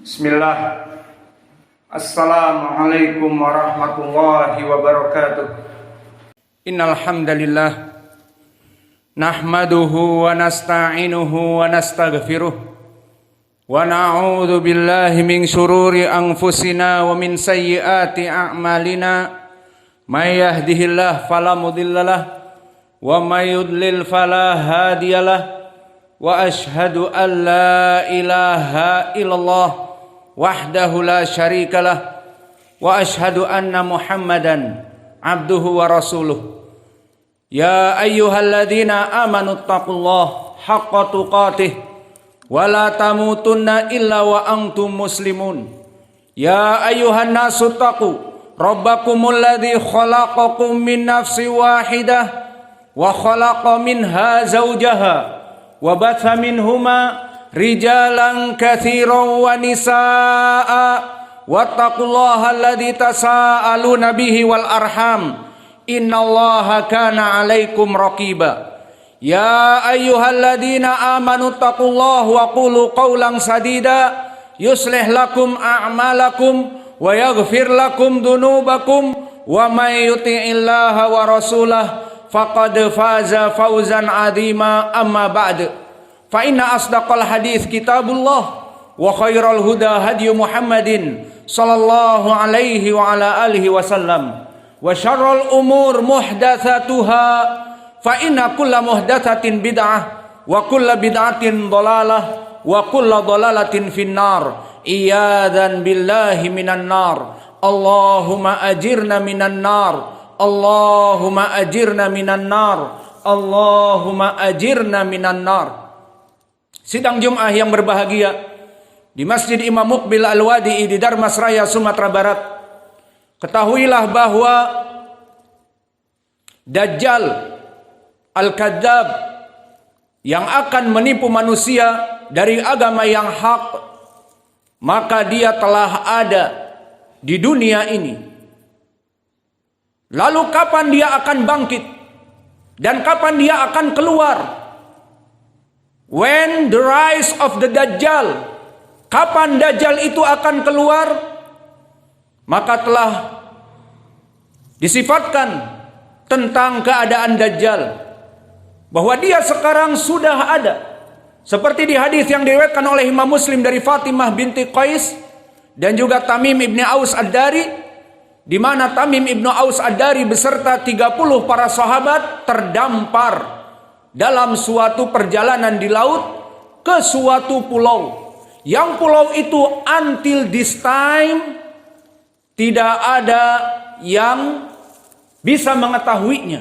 Bismillah. Assalamualaikum warahmatullahi wabarakatuh. Innal hamdalillah nahmaduhu wa nasta'inuhu wa nastaghfiruh wa na'udzu billahi min syururi anfusina wa min sayyiati a'malina. May yahdihillahu fala mudhillalah wa may yudlil fala hadiyalah. Wa ashhadu an la ilaha illallah wahdahu la syarikalah wa ashhadu anna Muhammadan abduhu wa rasuluh. Ya ayyuhalladzina amanu taqullaha haqqa tuqatih wa la tamutunna illa wa antum muslimun. Ya ayyuhan nasu taqu rabbakumul ladzi khalaqakum min nafsin wahidah wa khalaqa minha zawjaha wa batha minhuma rijalan katsiran wa nisaa'a wattaqullaha alladzi tasaaluna bihi wal arham innallaha kana 'alaikum raqiba. Ya ayyuhalladzina amanu taqullaha wa qulu qawlan sadida yuslih lakum a'malakum wa yaghfir lakum dhunubakum wa may yuti'illaha wa rasulahu faqad faza fawzan 'azima. Amma ba'd. Fa inna asdaqal hadits kitabullah wa khairal huda hadyu Muhammadin sallallahu alaihi wa ala alihi wasallam wa syarrul umur muhdatsatuha fa inna kulla muhdatsatin bid'ah wa kulla bid'atin dhalalah wa kulla dhalalatin finnar. Iyadan billahi minan nar. Allahumma ajirna minan nar. Allahumma ajirna minan nar. Allahumma ajirna minan nar. Sidang Jum'ah yang berbahagia di Masjid Imam Muqbil Al-Wadi'i di Darmas Raya, Sumatera Barat. Ketahuilah bahwa Dajjal Al-Kadzab yang akan menipu manusia dari agama yang hak, maka dia telah ada di dunia ini. Lalu kapan dia akan bangkit dan kapan dia akan keluar? When the rise of the Dajjal, kapan Dajjal itu akan keluar? Maka telah disifatkan tentang keadaan Dajjal bahwa dia sekarang sudah ada. Seperti di hadis yang diriwayatkan oleh Imam Muslim dari Fatimah binti Qais dan juga Tamim ibni Aus Ad-Dari, di mana Tamim ibnu Aus Ad-Dari beserta 30 para sahabat terdampar dalam suatu perjalanan di laut ke suatu pulau. Yang pulau itu until this time tidak ada yang bisa mengetahuinya.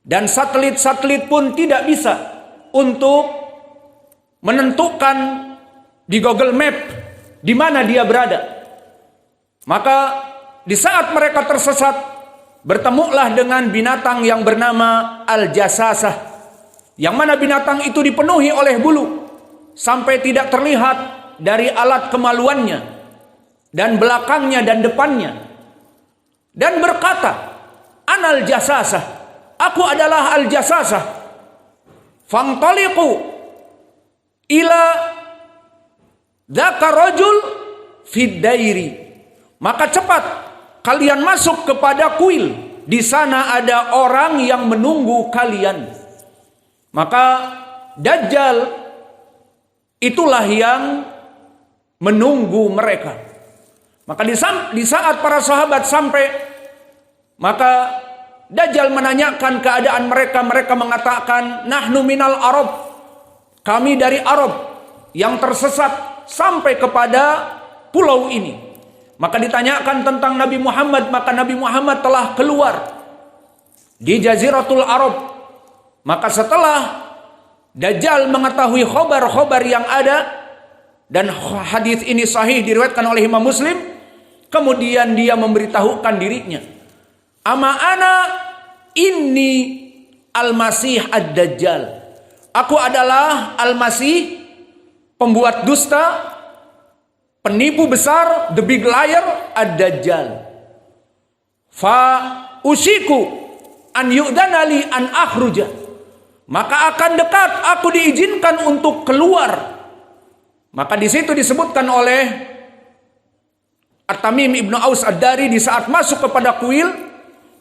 Dan satelit-satelit pun tidak bisa untuk menentukan di Google Map di mana dia berada. Maka di saat mereka tersesat, bertemulah dengan binatang yang bernama Al-Jasasah, yang mana binatang itu dipenuhi oleh bulu sampai tidak terlihat dari alat kemaluannya dan belakangnya dan depannya, dan berkata, Anal Jasasah, aku adalah Al-Jasasah. Fantaliqu ila dzaka rajul fid dairi, maka cepat kalian masuk kepada kuil, di sana ada orang yang menunggu kalian. Maka Dajjal itulah yang menunggu mereka. Maka di saat para sahabat sampai, maka Dajjal menanyakan keadaan mereka. Mereka mengatakan, nahnu minal Arab, kami dari Arab yang tersesat sampai kepada pulau ini. Maka ditanyakan tentang Nabi Muhammad, maka Nabi Muhammad telah keluar di Jaziratul Arab. Maka setelah Dajjal mengetahui khobar-khobar yang ada, dan hadis ini sahih diriwayatkan oleh Imam Muslim, kemudian dia memberitahukan dirinya, Ama ana inni al-Masih ad-Dajjal. Aku adalah Al-Masih, pembuat dusta, penipu besar, the big liar, ad-Dajjal. Fa usiku an yu'danali an akhruja, maka akan dekat aku diizinkan untuk keluar. Maka di situ disebutkan oleh At-Tamim ibnu Aus Ad-Dari di saat masuk kepada kuil,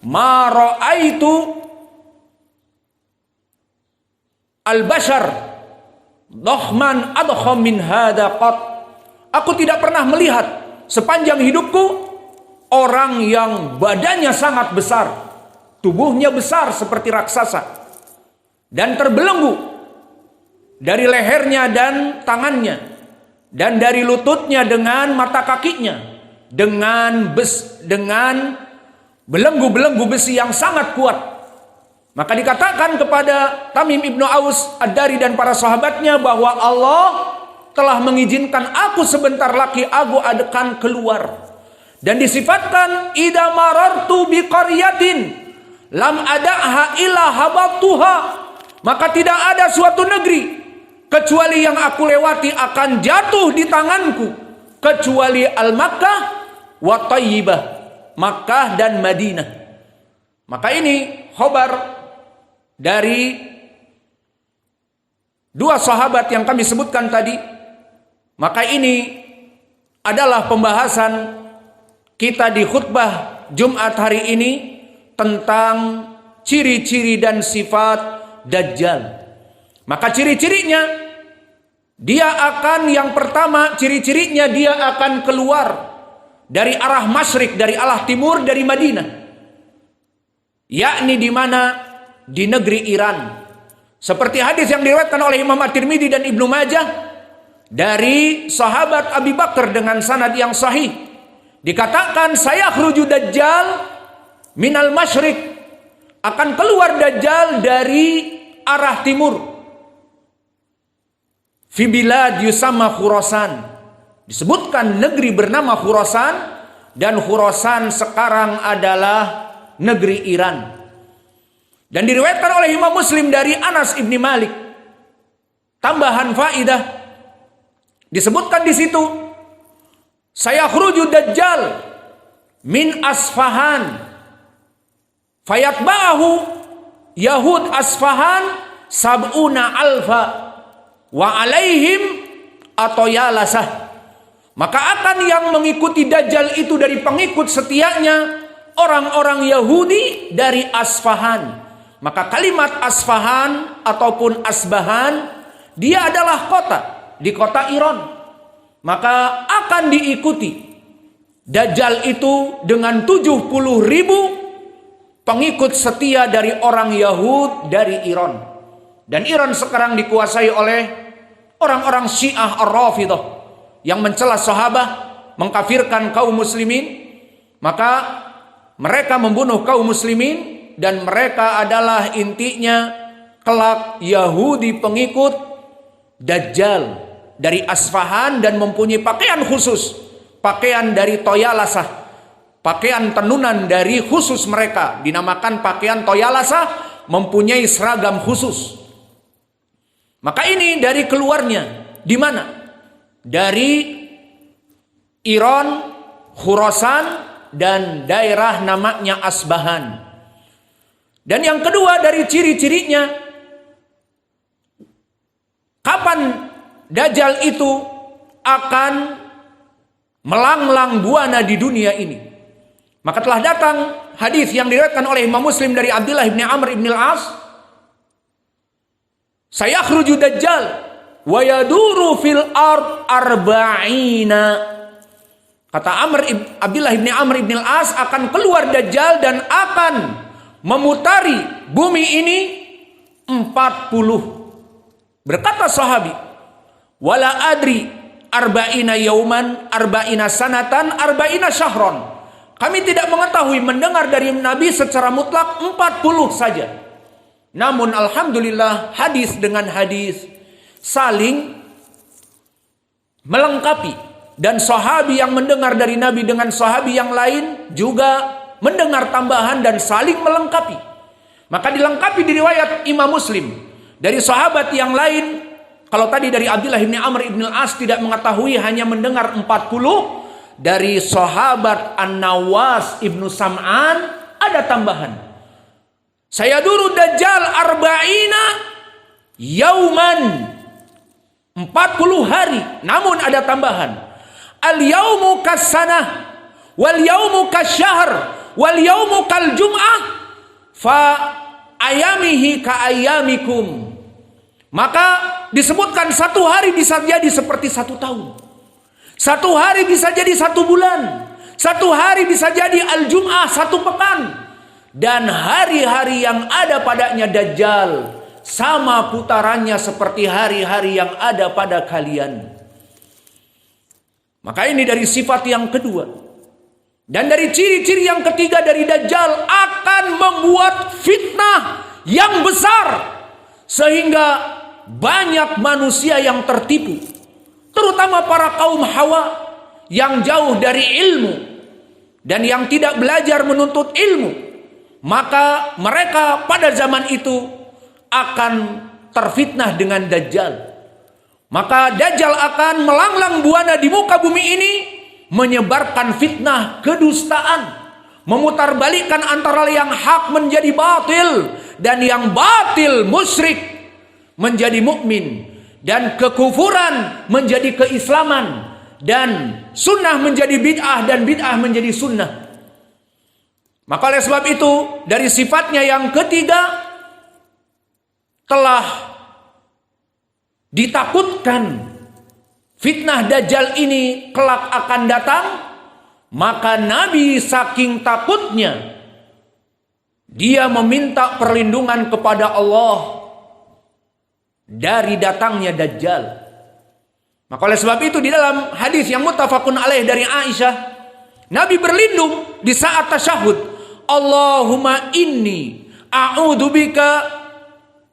ma ra'aitu al-bashar dohman adkham min hada qat. Aku tidak pernah melihat sepanjang hidupku orang yang badannya sangat besar, tubuhnya besar seperti raksasa, dan terbelenggu dari lehernya dan tangannya, dan dari lututnya dengan mata kakinya, dengan belenggu-belenggu besi yang sangat kuat. Maka dikatakan kepada Tamim ibnu Aus Ad-Dari dan para sahabatnya bahwa Allah telah mengizinkan aku sebentar lagi aku akan keluar. Dan disifatkan idza marartu biqaryatin lam ada'ha illa habattuha. Maka tidak ada suatu negeri kecuali yang aku lewati akan jatuh di tanganku kecuali Al-Makkah wa Thayyibah, Makkah dan Madinah. Maka ini khobar dari dua sahabat yang kami sebutkan tadi. Maka ini adalah pembahasan kita di khutbah Jumat hari ini tentang ciri-ciri dan sifat Dajjal. Maka ciri-cirinya, dia akan, yang pertama ciri-cirinya dia akan keluar dari arah masyrik, dari arah timur, dari Madinah, yakni di mana? Di negeri Iran. Seperti hadis yang diriwayatkan oleh Imam At-Tirmidzi dan Ibnu Majah dari sahabat Abi Bakar dengan sanad yang sahih, dikatakan sayakhruju Dajjal minal masyrik, akan keluar Dajjal dari arah timur, fi bilad yusamma Khurasan, disebutkan negeri bernama Khurasan, dan Khurasan sekarang adalah negeri Iran. Dan diriwayatkan oleh Imam Muslim dari Anas ibni Malik. Tambahan faidah, disebutkan di situ, sayakhruju Dajjal min Asfahan fayatba'ahu Yahud Asfahan sab'una alfa wa alaihim atoyalasah. Maka akan yang mengikuti Dajjal itu dari pengikut setianya orang-orang Yahudi dari Asfahan. Maka kalimat Asfahan ataupun Asbahan, dia adalah kota di kota Iran. Maka akan diikuti Dajjal itu dengan 70.000 pengikut setia dari orang Yahud dari Iran. Dan Iran sekarang dikuasai oleh orang-orang Syiah Ar-Rafidah yang mencela sahabat, mengkafirkan kaum muslimin. Maka mereka membunuh kaum muslimin, dan mereka adalah intinya kelak Yahudi pengikut Dajjal dari Asfahan, dan mempunyai pakaian khusus, pakaian dari Toyalasah, pakaian tenunan dari khusus mereka, dinamakan pakaian Toyalasah, mempunyai seragam khusus. Maka ini dari keluarnya di mana? Dari Iran, Khurasan, dan daerah namanya Asbahan. Dan yang kedua dari ciri-cirinya, kapan Dajjal itu akan melanglang buana di dunia ini? Maka telah datang hadis yang diriwayatkan oleh Imam Muslim dari Abdullah bin Amr bin Al-As, sayakhruju Dajjal wa yaduru fil ard arba'ina. Kata Abdullah bin Amr bin Al-As, akan keluar Dajjal dan akan memutari bumi ini 40. Berkata sahabi, wala adri arba'ina yauman arba'ina sanatan arba'ina syahron. Kami tidak mengetahui, mendengar dari Nabi secara mutlak 40 saja. Namun alhamdulillah hadis dengan hadis saling melengkapi, dan sahabi yang mendengar dari Nabi dengan sahabi yang lain juga mendengar tambahan dan saling melengkapi. Maka dilengkapi di riwayat Imam Muslim dari sahabat yang lain. Kalau tadi dari Abdullah bin Amr bin Al-As tidak mengetahui, hanya mendengar 40, dari sahabat An-Nawas ibnu Sam'an ada tambahan. Saya duru Dajjal arba'ina yauman. 40 hari. Namun ada tambahan. Al-yaumu kas-sanah wal yaumu kas-syahr wal yaumu kal-jum'ah fa ayamihi ka ayamikum. Maka disebutkan satu hari bisa jadi seperti 1 tahun. Satu hari bisa jadi 1 bulan. Satu hari bisa jadi al-jum'ah 1 pekan. Dan hari-hari yang ada padanya Dajjal sama putarannya seperti hari-hari yang ada pada kalian. Maka ini dari sifat yang kedua. Dan dari ciri-ciri yang ketiga dari Dajjal, akan membuat fitnah yang besar sehingga banyak manusia yang tertipu, terutama para kaum Hawa yang jauh dari ilmu dan yang tidak belajar menuntut ilmu. Maka mereka pada zaman itu akan terfitnah dengan Dajjal. Maka Dajjal akan melanglang buana di muka bumi ini, menyebarkan fitnah kedustaan, memutarbalikkan antara yang hak menjadi batil dan yang batil musyrik menjadi mukmin, dan kekufuran menjadi keislaman, dan sunnah menjadi bid'ah dan bid'ah menjadi sunnah. Maka oleh sebab itu dari sifatnya yang ketiga, telah ditakutkan fitnah Dajjal ini kelak akan datang. Maka Nabi saking takutnya, dia meminta perlindungan kepada Allah dari datangnya Dajjal. Maka oleh sebab itu di dalam hadis yang muttafaqun alaih dari Aisyah, Nabi berlindung di saat tasyahud, Allahumma inni a'udzubika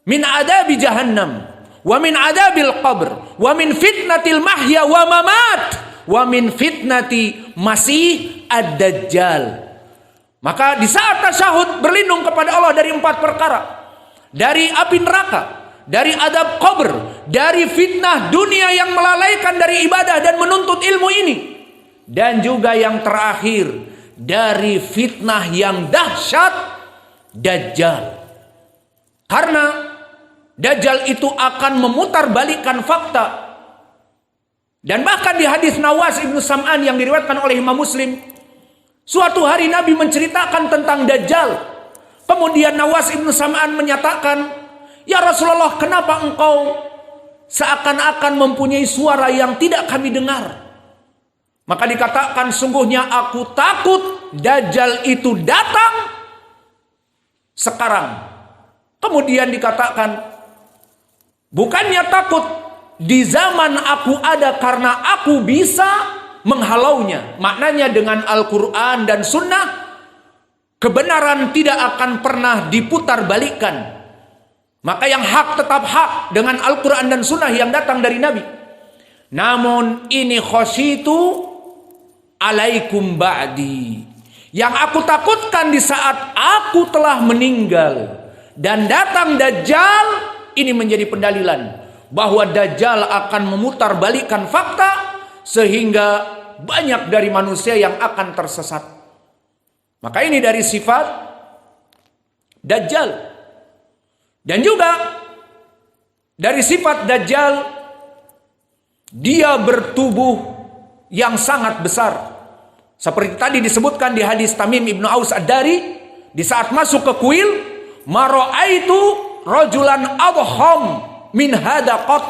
min adabi jahannam wa min adabil qabr wa min fitnatil mahya wa mamat wa min fitnati masih ad-dajjal. Maka di saat tasyahud berlindung kepada Allah dari 4 perkara. Dari api neraka, dari adab qabr, dari fitnah dunia yang melalaikan dari ibadah dan menuntut ilmu ini, dan juga yang terakhir dari fitnah yang dahsyat Dajjal. Karena Dajjal itu akan memutarbalikkan fakta. Dan bahkan di hadis Nawas Ibnu Sam'an yang diriwayatkan oleh Imam Muslim, suatu hari Nabi menceritakan tentang Dajjal. Kemudian Nawas Ibnu Sam'an menyatakan, "Ya Rasulullah, kenapa engkau seakan-akan mempunyai suara yang tidak kami dengar?" Maka dikatakan, sungguhnya aku takut Dajjal itu datang sekarang. Kemudian dikatakan, bukannya takut di zaman aku ada karena aku bisa menghalaunya. Maknanya dengan Al-Quran dan Sunnah, kebenaran tidak akan pernah diputar balikkan. Maka yang hak tetap hak dengan Al-Quran dan Sunnah yang datang dari Nabi. Namun ini khosyitu alaikum ba'di. Yang aku takutkan di saat aku telah meninggal dan datang Dajjal, ini menjadi pendalilan bahwa Dajjal akan memutarbalikkan fakta sehingga banyak dari manusia yang akan tersesat. Maka ini dari sifat Dajjal. Dan juga dari sifat Dajjal, dia bertubuh yang sangat besar. Seperti tadi disebutkan di hadis Tamim Ibnu Aus Ad-Dari, di saat masuk ke kuil, mara'aitu rajulan adham min hada qat.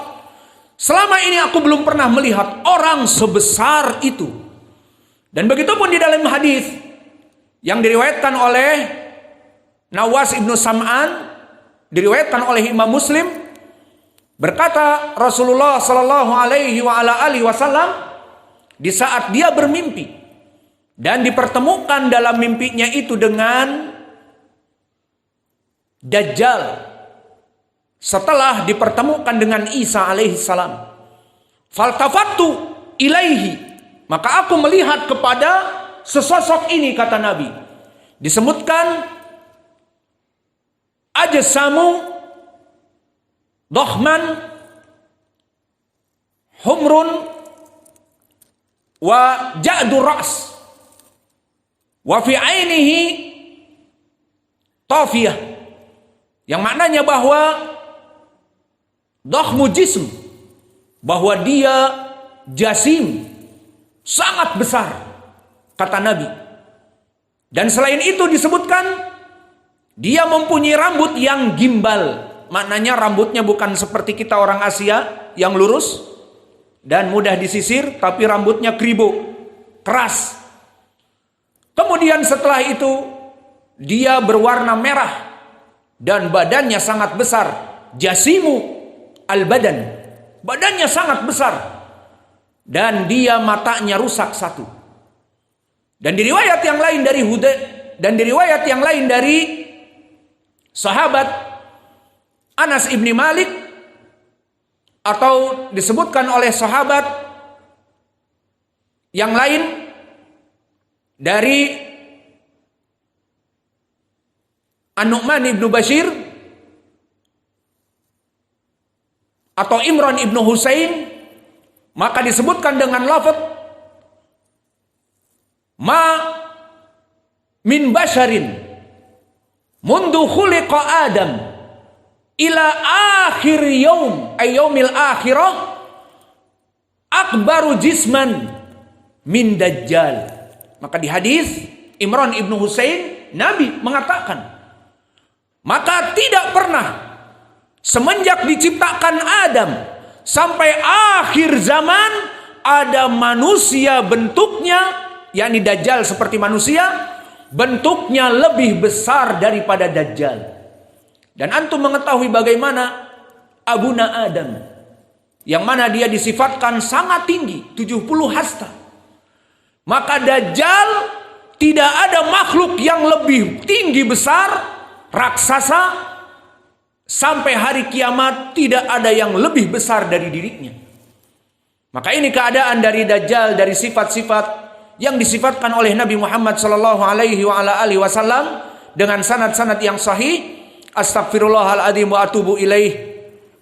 Selama ini aku belum pernah melihat orang sebesar itu. Dan begitu pun di dalam hadis yang diriwayatkan oleh Nawas Ibnu Sam'an, diriwayatkan oleh Imam Muslim, berkata Rasulullah sallallahu alaihi wasallam di saat dia bermimpi dan dipertemukan dalam mimpinya itu dengan Dajjal setelah dipertemukan dengan Isa alaihi salam, faltafattu ilaihi, maka aku melihat kepada sesosok ini, kata Nabi. Disebutkan ajsamu dohman humrun wa ja'du ra's wa fi ainihi tafiyah, yang maknanya bahwa dohmu jism, bahwa dia jasim, sangat besar, kata Nabi. Dan selain itu disebutkan dia mempunyai rambut yang gimbal. Maknanya rambutnya bukan seperti kita orang Asia yang lurus dan mudah disisir, tapi rambutnya kribo, keras. Kemudian setelah itu dia berwarna merah dan badannya sangat besar. Jasimu al-badan. Badannya sangat besar. Dan dia matanya rusak satu. Dan di riwayat yang lain dari sahabat Anas ibni Malik, atau disebutkan oleh sahabat yang lain dari An-Nu'man ibnu Bashir atau Imran ibnu Husain, maka disebutkan dengan lafaz ma min basharin mundu khuliqa Adam ila akhir yaum ay yaumil akhirah akbaru jisman min dajjal. Maka di hadis Imran ibnu Husain, Nabi mengatakan, maka tidak pernah semenjak diciptakan Adam sampai akhir zaman ada manusia bentuknya, yakni Dajjal seperti manusia, bentuknya lebih besar daripada Dajjal. Dan antum mengetahui bagaimana Abuna Adam, yang mana dia disifatkan sangat tinggi, 70 hasta. Maka Dajjal tidak ada makhluk yang lebih tinggi besar, raksasa, sampai hari kiamat tidak ada yang lebih besar dari dirinya. Maka ini keadaan dari Dajjal, dari sifat-sifat yang disifatkan oleh Nabi Muhammad sallallahu alaihi wasallam dengan sanad-sanad yang sahih. Astaghfirullahaladzim wa atubu ilaih.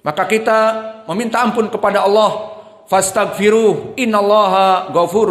Maka kita meminta ampun kepada Allah. Fastaghfiruh, innallaha ghafurur